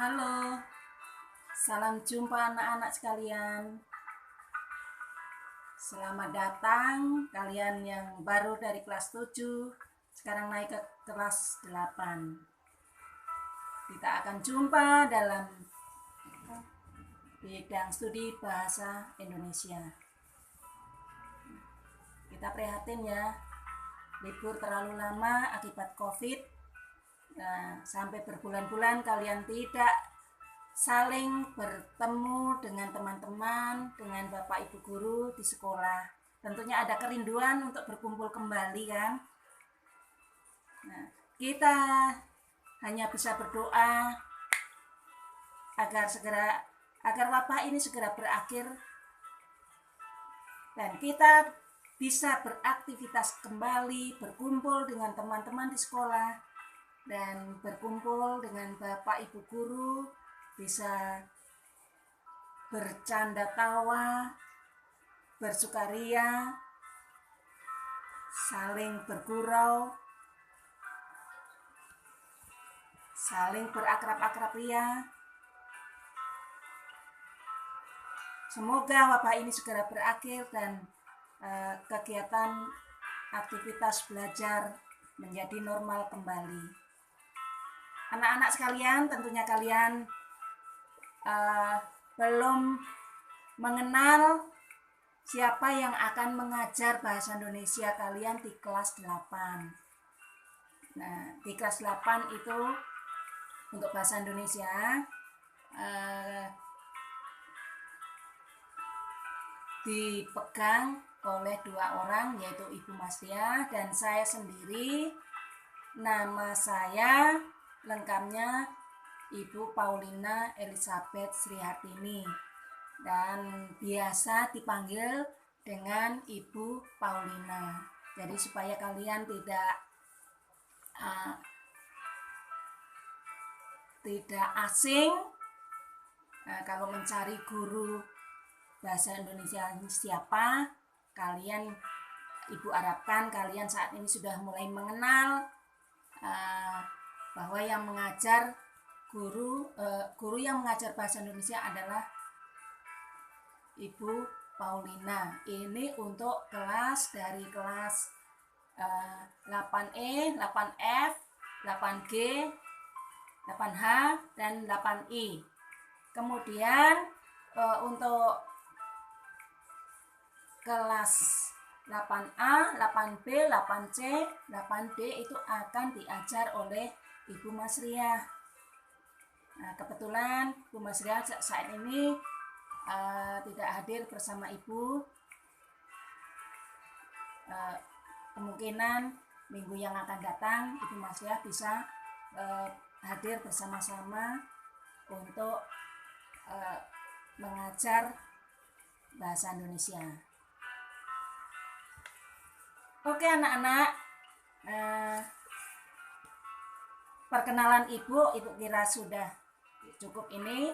Halo, salam jumpa anak-anak sekalian. Selamat datang kalian yang baru dari kelas 7, sekarang naik ke kelas 8. Kita akan jumpa dalam bidang studi bahasa Indonesia. Kita prihatin ya, libur terlalu lama akibat COVID. Sampai berbulan-bulan kalian tidak saling bertemu dengan teman-teman, dengan bapak ibu guru di sekolah. Tentunya ada kerinduan untuk berkumpul kembali kan. Kita hanya bisa berdoa agar wabah ini segera berakhir dan kita bisa beraktivitas kembali, berkumpul dengan teman-teman di sekolah dan berkumpul dengan bapak ibu guru, bisa bercanda tawa, bersukaria, saling bergurau, saling berakrab-akrab ria. Semoga wabah ini segera berakhir dan kegiatan aktivitas belajar menjadi normal kembali. Anak-anak sekalian, tentunya kalian belum mengenal siapa yang akan mengajar bahasa Indonesia kalian di kelas 8. Nah, di kelas 8 itu untuk bahasa Indonesia dipegang oleh 2 orang, yaitu Ibu Mastia dan saya sendiri. Nama saya lengkapnya Ibu Paulina Elizabeth Srihartini dan biasa dipanggil dengan Ibu Paulina. Jadi supaya kalian tidak asing kalau mencari guru bahasa Indonesia siapa, Ibu harapkan kalian saat ini sudah mulai mengenal bahwa yang mengajar guru yang mengajar bahasa Indonesia adalah Ibu Paulina. Ini untuk dari kelas 8E, 8F, 8G, 8H, dan 8I. Kemudian untuk kelas 8A, 8B, 8C, 8D itu akan diajar oleh Ibu Masriah. Nah, kebetulan Ibu Masriah saat ini tidak hadir bersama Ibu. Kemungkinan minggu yang akan datang Ibu Masriah bisa hadir bersama-sama untuk mengajar bahasa Indonesia. Oke anak-anak, perkenalan Ibu kira sudah cukup ini.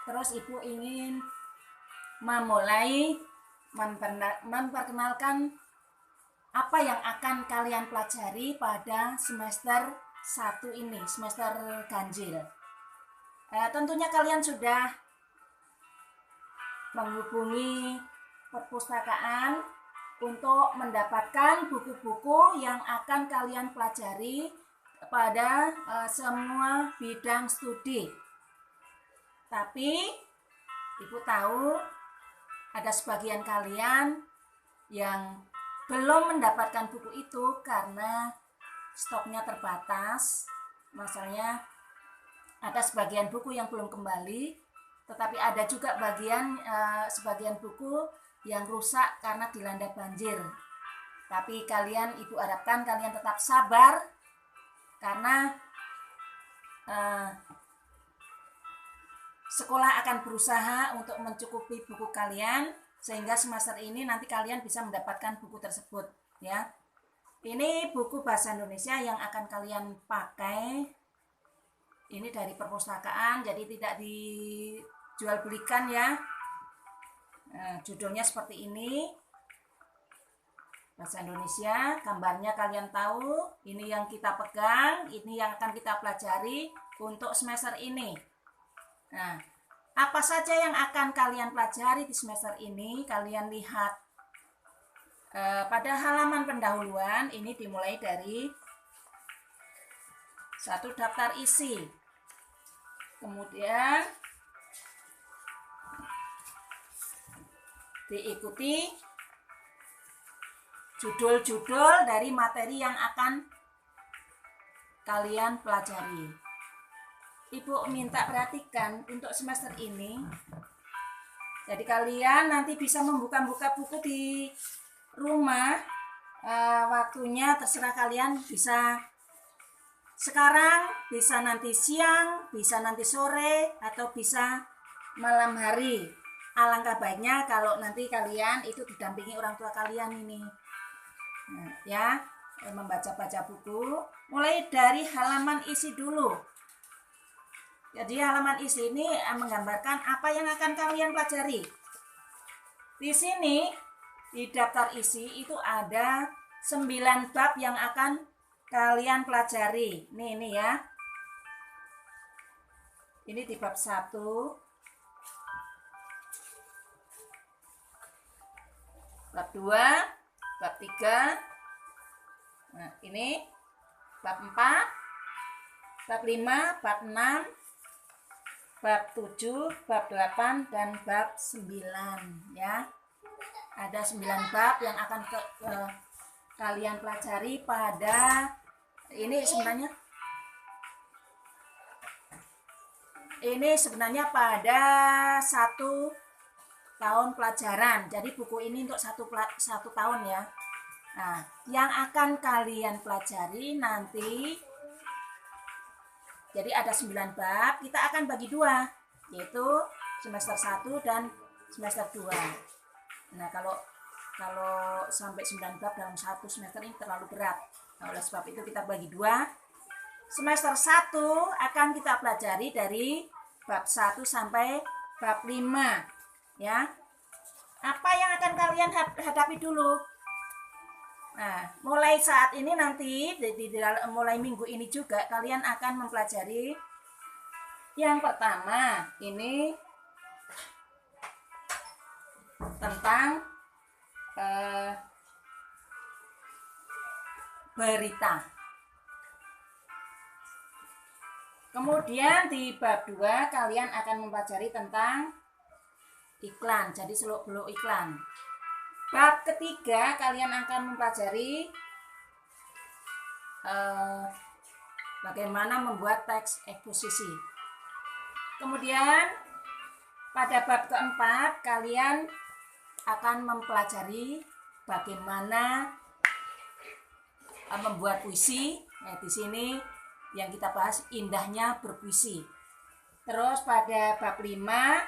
Terus Ibu ingin memulai memperkenalkan apa yang akan kalian pelajari pada semester 1 ini, semester ganjil. Tentunya kalian sudah menghubungi perpustakaan untuk mendapatkan buku-buku yang akan kalian pelajari pada semua bidang studi. Tapi Ibu tahu ada sebagian kalian yang belum mendapatkan buku itu karena stoknya terbatas. Masalahnya ada sebagian buku yang belum kembali, tetapi ada juga sebagian buku yang rusak karena dilanda banjir. Tapi Ibu harapkan kalian tetap sabar karena sekolah akan berusaha untuk mencukupi buku kalian sehingga semester ini nanti kalian bisa mendapatkan buku tersebut ya. Ini buku bahasa Indonesia yang akan kalian pakai. Ini dari perpustakaan, jadi tidak dijual belikan ya. Judulnya seperti ini. Bahasa Indonesia, gambarnya kalian tahu, ini yang kita pegang, ini yang akan kita pelajari untuk semester ini. Nah, apa saja yang akan kalian pelajari di semester ini? Kalian lihat pada halaman pendahuluan, ini dimulai dari satu daftar isi. Kemudian diikuti judul-judul dari materi yang akan kalian pelajari. Ibu minta perhatikan untuk semester ini. Jadi kalian nanti bisa membuka-buka buku di rumah. Waktunya terserah kalian, bisa sekarang, bisa nanti siang, bisa nanti sore, atau bisa malam hari. Alangkah baiknya kalau nanti kalian itu didampingi orang tua kalian ini. Nah, ya, membaca-baca buku mulai dari halaman isi dulu. Jadi halaman isi ini menggambarkan apa yang akan kalian pelajari. Di sini di daftar isi itu ada 9 bab yang akan kalian pelajari. Ini ya. Ini di bab 1, bab 2, bab 3. Nah, ini bab 4, bab 5, bab 6, bab 7, bab 8, dan bab 9 ya. Ada 9 bab yang akan kalian pelajari pada ini sebenarnya pada 1 tahun pelajaran. Jadi buku ini untuk satu tahun ya. Nah, yang akan kalian pelajari nanti, jadi ada 9 bab, kita akan bagi 2, yaitu semester 1 dan semester 2. Nah, kalau sampai 9 bab dalam 1 semester ini terlalu berat. Nah, oleh sebab itu kita bagi 2. Semester 1 akan kita pelajari dari bab 1 sampai bab 5 ya. Apa yang akan kalian hadapi dulu? Nah, mulai saat ini nanti mulai minggu ini juga kalian akan mempelajari yang pertama ini tentang berita. Kemudian di bab 2 kalian akan mempelajari tentang iklan, jadi seluk-beluk iklan. Bab ketiga kalian akan mempelajari bagaimana membuat teks eksposisi. Kemudian pada bab keempat kalian akan mempelajari bagaimana membuat puisi. Nah, di sini yang kita bahas indahnya berpuisi. Terus pada bab 5,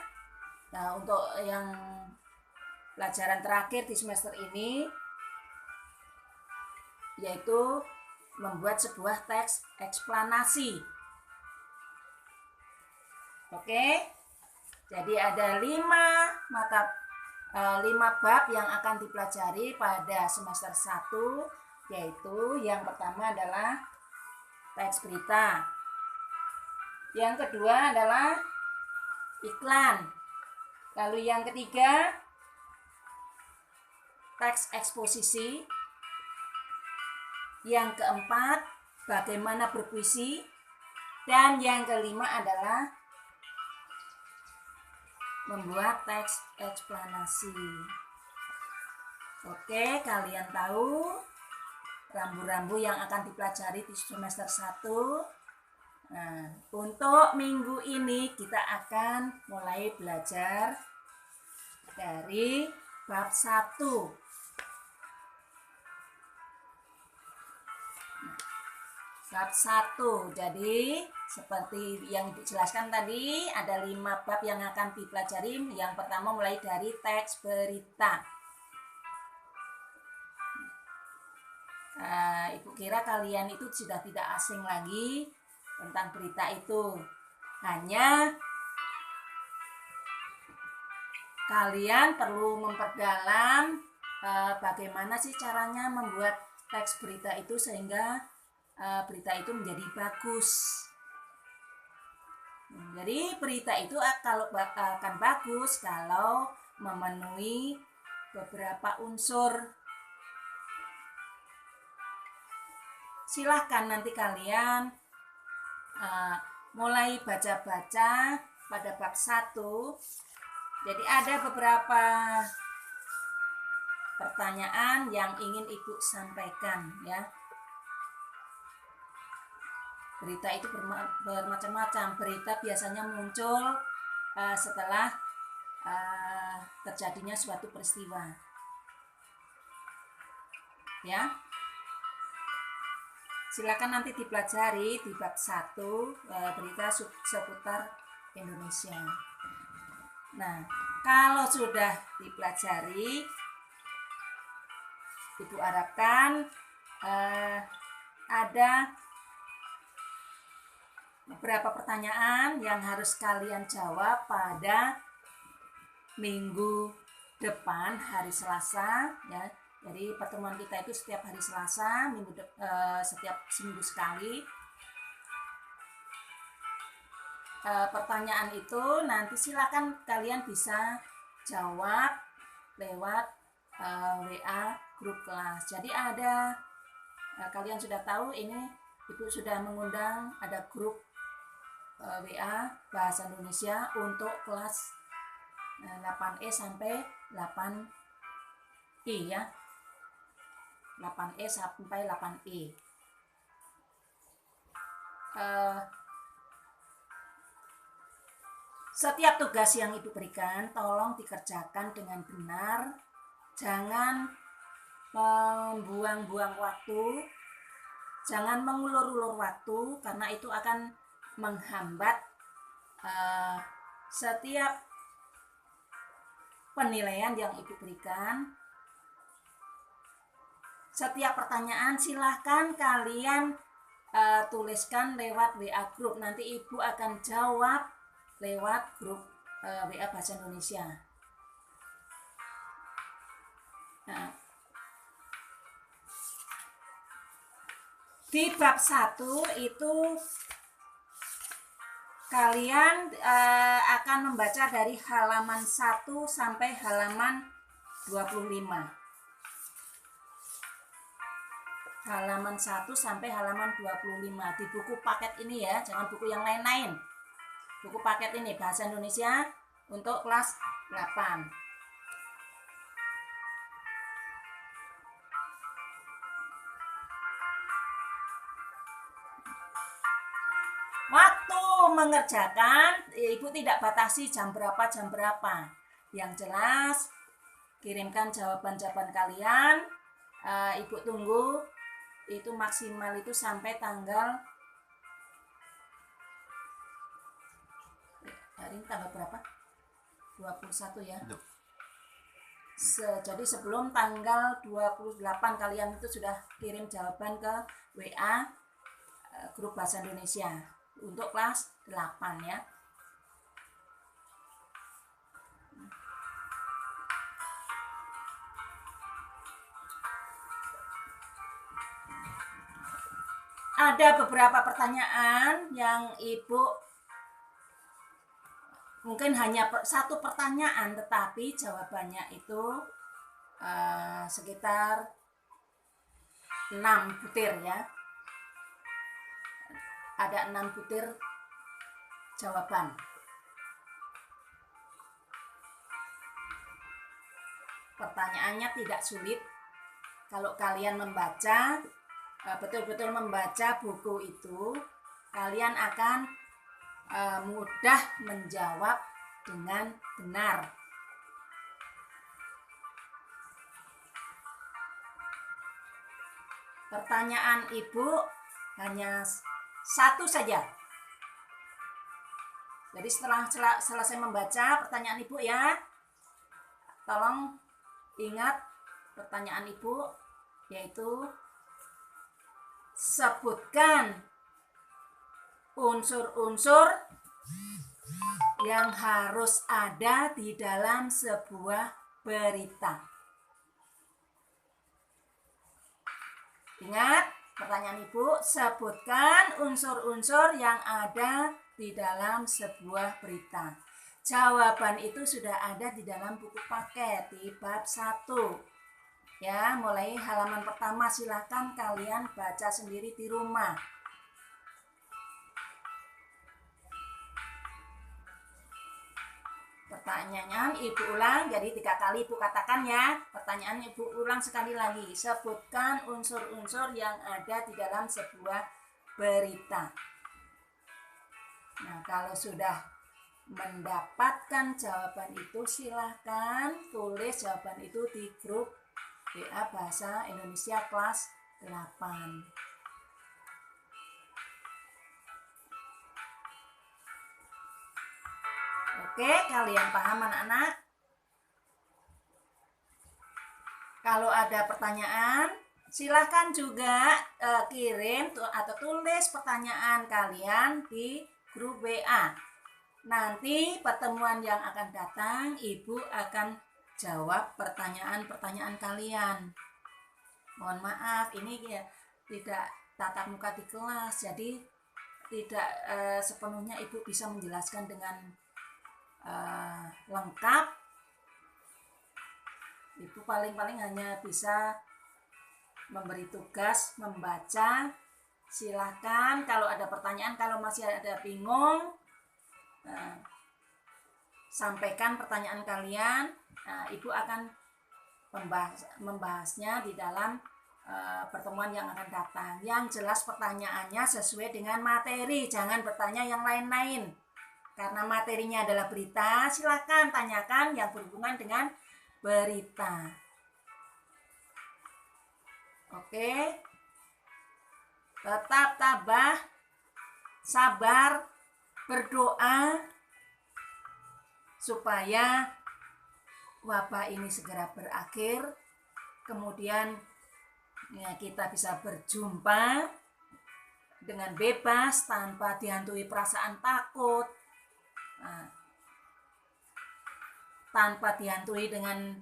nah untuk yang pelajaran terakhir di semester ini yaitu membuat sebuah teks eksplanasi. Oke. Jadi ada 5 bab yang akan dipelajari pada semester 1, yaitu yang pertama adalah teks berita. Yang kedua adalah iklan. Lalu yang ketiga teks eksposisi. Yang keempat bagaimana berpuisi. Dan yang kelima adalah membuat teks eksplanasi. Oke, kalian tahu rambu-rambu yang akan dipelajari di semester 1. Nah, untuk minggu ini kita akan mulai belajar dari bab 1. Bab 1. Jadi seperti yang dijelaskan tadi, ada 5 bab yang akan dipelajari. Yang pertama mulai dari teks berita. Ibu kira kalian itu sudah tidak asing lagi tentang berita itu. Hanya kalian perlu memperdalam bagaimana sih caranya membuat teks berita itu sehingga berita itu menjadi bagus. Jadi berita itu akan bagus kalau memenuhi beberapa unsur. Silahkan nanti kalian mulai baca-baca pada bab 1. Jadi ada beberapa pertanyaan yang ingin Ibu sampaikan ya. Berita itu bermacam-macam. Berita biasanya muncul setelah terjadinya suatu peristiwa. Ya. Silakan nanti dipelajari di bab 1 berita seputar Indonesia. Nah, kalau sudah dipelajari, Ibu harapkan ada beberapa pertanyaan yang harus kalian jawab pada minggu depan, hari Selasa ya. Jadi pertemuan kita itu setiap hari Selasa, setiap seminggu sekali. Pertanyaan itu nanti silakan kalian bisa jawab lewat WA grup kelas. Jadi ada kalian sudah tahu ini Ibu sudah mengundang ada grup WA Bahasa Indonesia untuk kelas 8E sampai 8I ya. 8E sampai 8E. Setiap tugas yang Ibu berikan tolong dikerjakan dengan benar. Jangan membuang-buang waktu. Jangan mengulur-ulur waktu karena itu akan menghambat setiap penilaian yang Ibu berikan. Setiap pertanyaan silahkan kalian tuliskan lewat WA grup. Nanti Ibu akan jawab lewat grup WA Bahasa Indonesia. Nah, di bab 1 itu kalian akan membaca dari halaman 1 sampai halaman 25. Halaman 1 sampai halaman 25 di buku paket ini ya, jangan buku yang lain-lain. Buku paket ini Bahasa Indonesia untuk kelas 8. Waktu mengerjakan, Ibu tidak batasi jam berapa. Yang jelas, kirimkan jawaban-jawaban kalian. Ibu tunggu itu maksimal itu sampai tanggal hari ini tanggal berapa? 21 ya. Jadi sebelum tanggal 28 kalian itu sudah kirim jawaban ke WA grup Bahasa Indonesia untuk kelas 8 ya. Ada beberapa pertanyaan yang Ibu mungkin hanya satu pertanyaan tetapi jawabannya itu sekitar 6 butir ya. Ada 6 butir jawaban. Pertanyaannya tidak sulit. Kalau kalian membaca, betul-betul membaca buku itu, kalian akan mudah menjawab dengan benar. Pertanyaan Ibu hanya satu saja. Jadi setelah selesai membaca pertanyaan Ibu ya, tolong ingat pertanyaan Ibu, yaitu sebutkan unsur-unsur yang harus ada di dalam sebuah berita. Ingat pertanyaan Ibu, sebutkan unsur-unsur yang ada di dalam sebuah berita. Jawaban itu sudah ada di dalam buku paket di bab 1. Ya, mulai halaman pertama, silahkan kalian baca sendiri di rumah. Pertanyaannya Ibu ulang, jadi 3 kali Ibu katakan ya. Pertanyaan Ibu ulang sekali lagi. Sebutkan unsur-unsur yang ada di dalam sebuah berita. Nah, kalau sudah mendapatkan jawaban itu, silahkan tulis jawaban itu di grup WA Bahasa Indonesia kelas 8. Oke, kalian paham anak-anak? Kalau ada pertanyaan, silahkan juga kirim atau tulis pertanyaan kalian di grup WA. Nanti pertemuan yang akan datang, Ibu akan jawab pertanyaan-pertanyaan kalian. Mohon maaf, ini ya tidak tatap muka di kelas, jadi tidak sepenuhnya Ibu bisa menjelaskan dengan lengkap. Ibu paling-paling hanya bisa memberi tugas membaca. Silahkan kalau ada pertanyaan, kalau masih ada bingung, sampaikan pertanyaan kalian. Ibu akan membahasnya di dalam pertemuan yang akan datang. Yang jelas pertanyaannya sesuai dengan materi, jangan bertanya yang lain-lain. Karena materinya adalah berita, silakan tanyakan yang berhubungan dengan berita. Oke. Tetap tabah, sabar, berdoa supaya wabah ini segera berakhir. Kemudian ya, kita bisa berjumpa dengan bebas tanpa dihantui perasaan takut. Tanpa dihantui dengan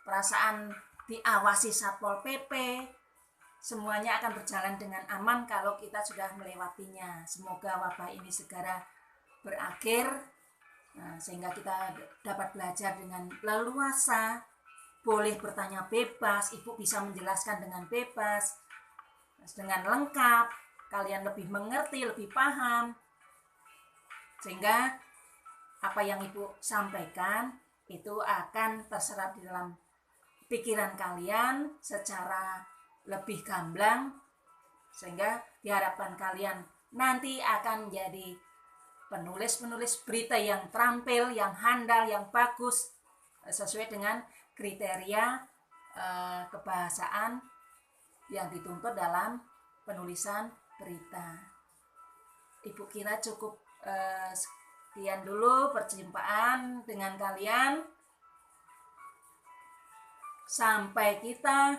perasaan diawasi Satpol PP, semuanya akan berjalan dengan aman kalau kita sudah melewatinya. Semoga wabah ini segera berakhir, sehingga kita dapat belajar dengan leluasa, boleh bertanya bebas, Ibu bisa menjelaskan dengan bebas, dengan lengkap, kalian lebih mengerti, lebih paham, sehingga apa yang Ibu sampaikan itu akan terserap di dalam pikiran kalian secara lebih gamblang, sehingga diharapkan kalian nanti akan menjadi penulis-penulis berita yang terampil, yang handal, yang bagus, sesuai dengan kriteria kebahasaan yang dituntut dalam penulisan berita. Ibu kira cukup sekian dulu perjumpaan dengan kalian. Sampai kita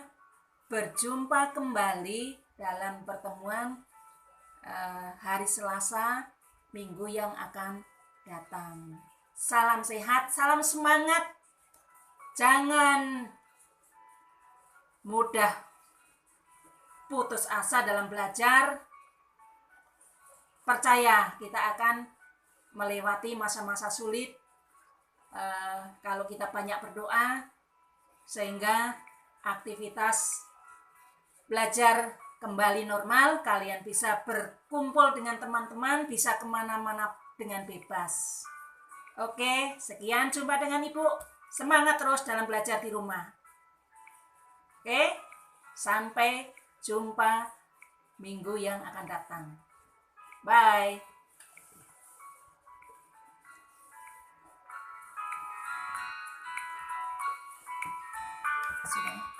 berjumpa kembali dalam pertemuan hari Selasa minggu yang akan datang. Salam sehat, salam semangat. Jangan mudah putus asa dalam belajar. Percaya kita akan melewati masa-masa sulit kalau kita banyak berdoa, sehingga aktivitas belajar kembali normal, kalian bisa berkumpul dengan teman-teman, bisa kemana-mana dengan bebas. Oke, sekian, jumpa dengan Ibu. Semangat terus dalam belajar di rumah. Oke, sampai jumpa minggu yang akan datang. Bye. Sudah.